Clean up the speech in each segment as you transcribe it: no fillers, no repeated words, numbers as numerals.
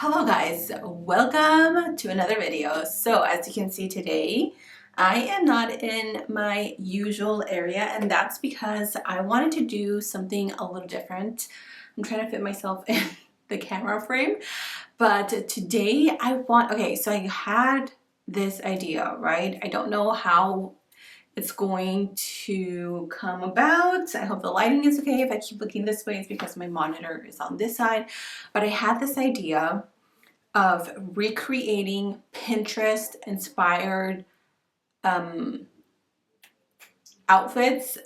Hello guys, welcome to another video. So as you can see today, I am not in my usual area, and that's because I wanted to do something a little different. I'm trying to fit myself in the camera frame, but today okay, so I had this idea, right? I don't know how it's going to come about. I hope the lighting is okay. If I keep looking this way, it's because my monitor is on this side. But I had this idea of recreating Pinterest inspired outfits,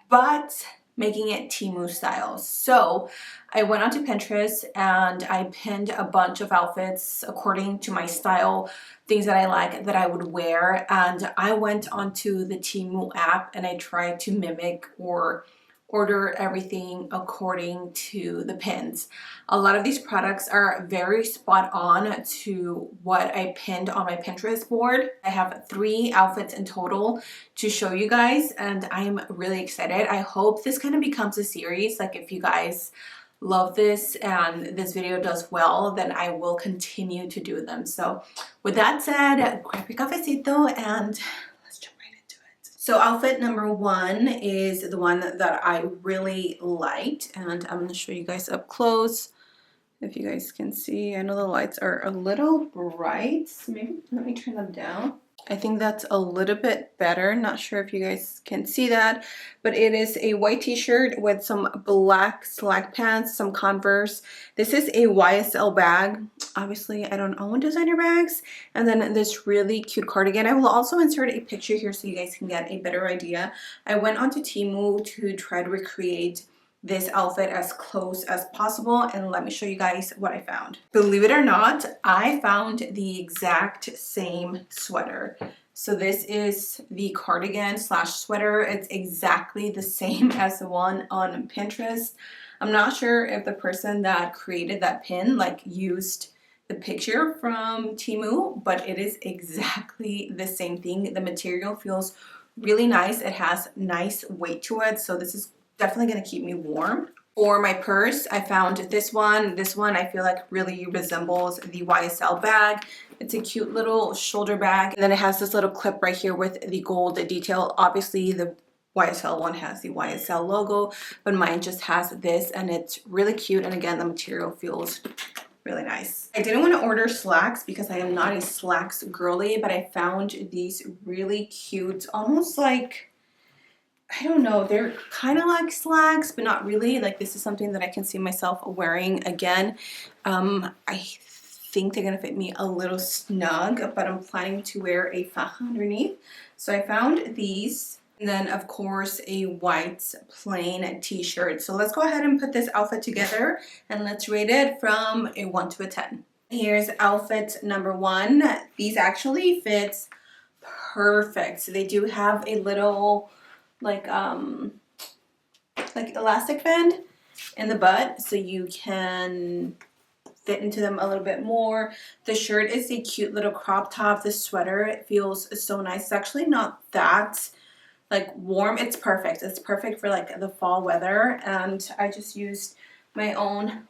but making it Temu style. So I went onto Pinterest and I pinned a bunch of outfits according to my style, things that I like that I would wear, and I went onto the Temu app and I tried to mimic or order everything according to the pins. A lot of these products are very spot on to what I pinned on my Pinterest board. I have 3 outfits in total to show you guys, and I'm really excited. I hope this kind of becomes a series. Like, if you guys love this and this video does well, then I will continue to do them. So with that said, grab your cafecito and let's jump right into it. So outfit number 1 is the one that I really liked, and I'm going to show you guys up close. If you guys can see, I know the lights are a little bright. Maybe let me turn them down. I think that's a little bit better. Not sure if you guys can see that, but it is a white t-shirt with some black slack pants, some Converse. This is a YSL bag. Obviously, I don't own designer bags. And then this really cute cardigan. I will also insert a picture here so you guys can get a better idea. I went onto Temu to try to recreate this outfit as close as possible, and let me show you guys what I found. Believe it or not, I found the exact same sweater. So this is the cardigan slash sweater. It's exactly the same as the one on Pinterest. I'm not sure if the person that created that pin like used the picture from Temu, but it is exactly the same thing. The material feels really nice. It has nice weight to it, so this is definitely going to keep me warm. For my purse, I found this one. This one I feel like really resembles the YSL bag. It's a cute little shoulder bag, and then it has this little clip right here with the gold detail. Obviously the YSL one has the YSL logo, but mine just has this, and it's really cute, and again the material feels really nice. I didn't want to order slacks because I am not a slacks girly, but I found these really cute, almost like, I don't know, they're kind of like slacks, but not really. Like, this is something that I can see myself wearing again. I think they're gonna fit me a little snug, but I'm planning to wear a faja underneath. So I found these, and then of course a white plain t-shirt. So let's go ahead and put this outfit together and let's rate it from a 1 to a 10. Here's outfit number 1. These actually fit perfect. So they do have a little like elastic band in the butt, so you can fit into them a little bit more. The shirt is a cute little crop top. The sweater, it feels so nice. It's actually not that like warm. It's perfect. It's perfect for like the fall weather, and I just used my own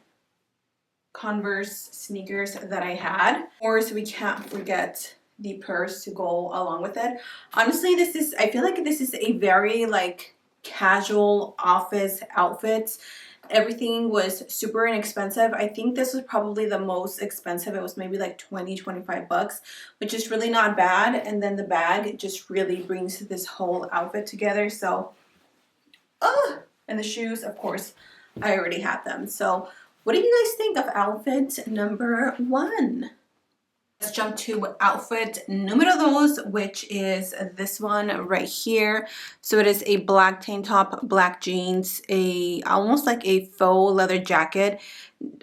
Converse sneakers that I had. Of course, we can't forget the purse to go along with it. Honestly, I feel like this is a very like casual office outfit. Everything was super inexpensive. I think this was probably the most expensive. It was maybe like 20-25 bucks, which is really not bad. And then the bag just really brings this whole outfit together. So, and the shoes, of course, I already had them. So what do you guys think of outfit number 1? Let's jump to outfit numero 2, which is this one right here. So it is a black tank top, black jeans, almost like a faux leather jacket,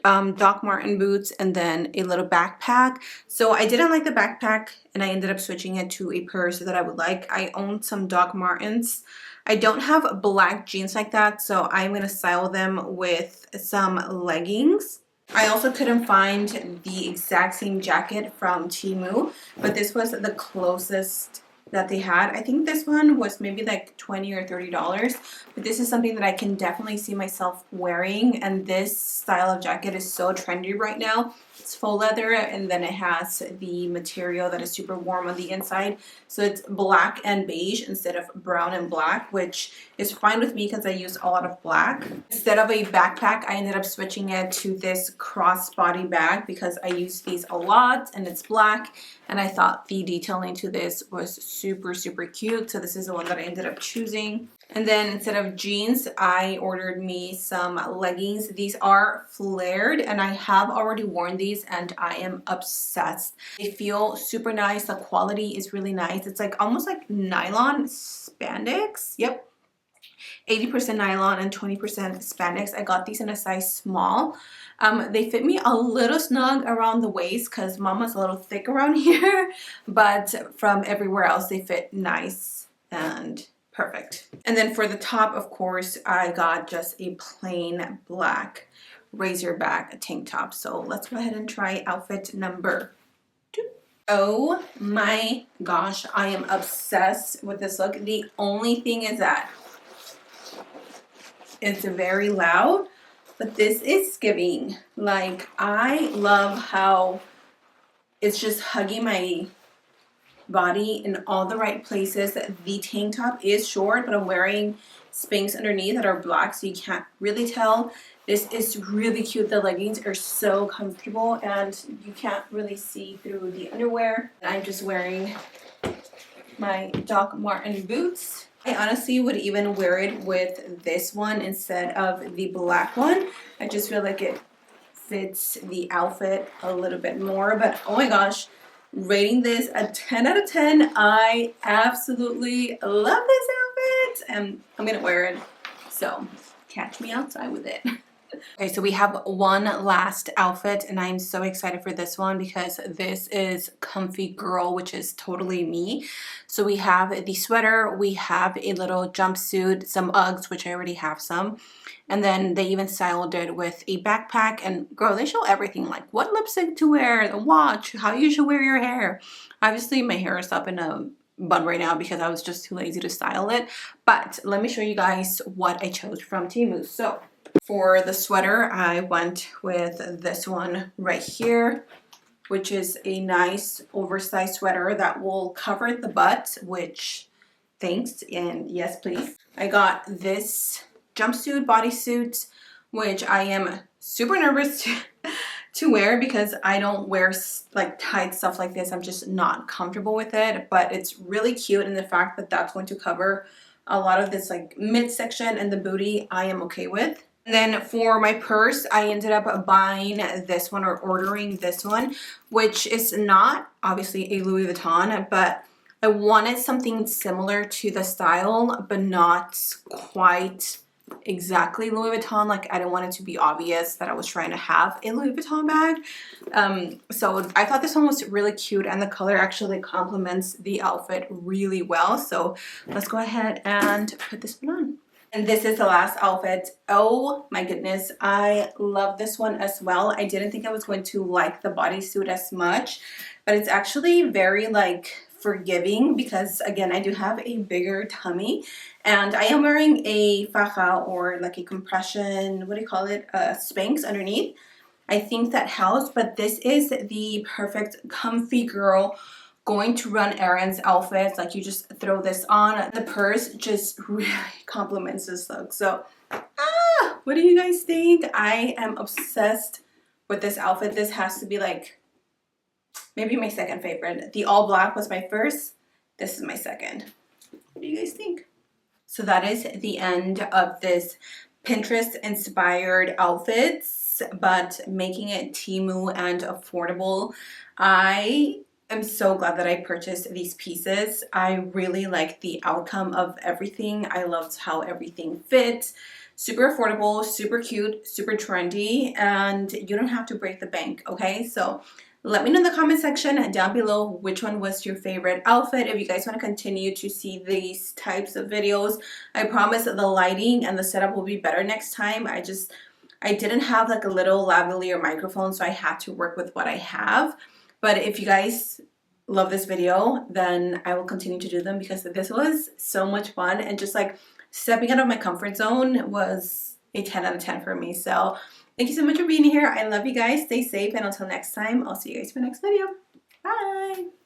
Doc Marten boots, and then a little backpack. So I didn't like the backpack, and I ended up switching it to a purse that I would like. I own some Doc Martens. I don't have black jeans like that, so I'm going to style them with some leggings. I also couldn't find the exact same jacket from Temu, but this was the closest that they had. I think this one was maybe like $20 or $30, but this is something that I can definitely see myself wearing, and this style of jacket is so trendy right now. It's faux leather, and then it has the material that is super warm on the inside. So it's black and beige instead of brown and black, which is fine with me because I use a lot of black. Instead of a backpack, I ended up switching it to this crossbody bag because I use these a lot and it's black, and I thought the detailing to this was super, super cute. So this is the one that I ended up choosing. And then instead of jeans, I ordered me some leggings. These are flared and I have already worn these and I am obsessed. They feel super nice. The quality is really nice. It's like almost like nylon spandex. Yep. 80% nylon and 20% spandex. I got these in a size small. They fit me a little snug around the waist because mama's a little thick around here, but from everywhere else they fit nice and perfect. And then for the top, of course, I got just a plain black razorback tank top. So let's go ahead and try outfit number 2. Oh my gosh, I am obsessed with this look. The only thing is that it's very loud, but this is giving. Like, I love how it's just hugging my body in all the right places. The tank top is short, but I'm wearing Spanx underneath that are black, so you can't really tell. This is really cute. The leggings are so comfortable and you can't really see through the underwear. I'm just wearing my Doc Marten boots. I honestly would even wear it with this one instead of the black one. I just feel like it fits the outfit a little bit more, but oh my gosh, rating this a 10 out of 10. I absolutely love this outfit and I'm gonna wear it, so catch me outside with it. Okay, so we have one last outfit and I'm so excited for this one because this is comfy girl, which is totally me. So we have the sweater, we have a little jumpsuit, some Uggs, which I already have some, and then they even styled it with a backpack. And girl, they show everything, like what lipstick to wear, the watch, how you should wear your hair. Obviously my hair is up in a bun right now because I was just too lazy to style it, but let me show you guys what I chose from Temu. So for the sweater, I went with this one right here, which is a nice oversized sweater that will cover the butt, which thanks and yes please. I got this jumpsuit, bodysuit, which I am super nervous to wear because I don't wear like tight stuff like this. I'm just not comfortable with it, but it's really cute, and the fact that that's going to cover a lot of this like midsection and the booty, I am okay with. And then for my purse, I ended up buying this one or ordering this one, which is not obviously a Louis Vuitton, but I wanted something similar to the style, but not quite exactly Louis Vuitton. Like, I didn't want it to be obvious that I was trying to have a Louis Vuitton bag. So I thought this one was really cute, and the color actually complements the outfit really well. So let's go ahead and put this one on. And this is the last outfit. Oh my goodness, I love this one as well. I didn't think I was going to like the bodysuit as much, but it's actually very like forgiving because again, I do have a bigger tummy and I am wearing a faja, or like a compression, what do you call it? Spanx underneath. I think that helps, but this is the perfect comfy girl going to run errands outfits. Like, you just throw this on. The purse just really complements this look. So what do you guys think? I am obsessed with this outfit. This has to be like maybe my second favorite. The all black was my first. This is my second. What do you guys think? So that is the end of this Pinterest inspired outfits, but making it Temu and affordable. I'm so glad that I purchased these pieces. I really like the outcome of everything. I loved how everything fits. Super affordable, super cute, super trendy, and you don't have to break the bank, okay? So let me know in the comment section down below which one was your favorite outfit. If you guys want to continue to see these types of videos, I promise that the lighting and the setup will be better next time. I didn't have like a little lavalier microphone, so I had to work with what I have. But if you guys love this video, then I will continue to do them because this was so much fun, and just like stepping out of my comfort zone was a 10 out of 10 for me. So Thank you so much for being here. I love you guys. Stay safe, and until next time, I'll see you guys for the next video. Bye!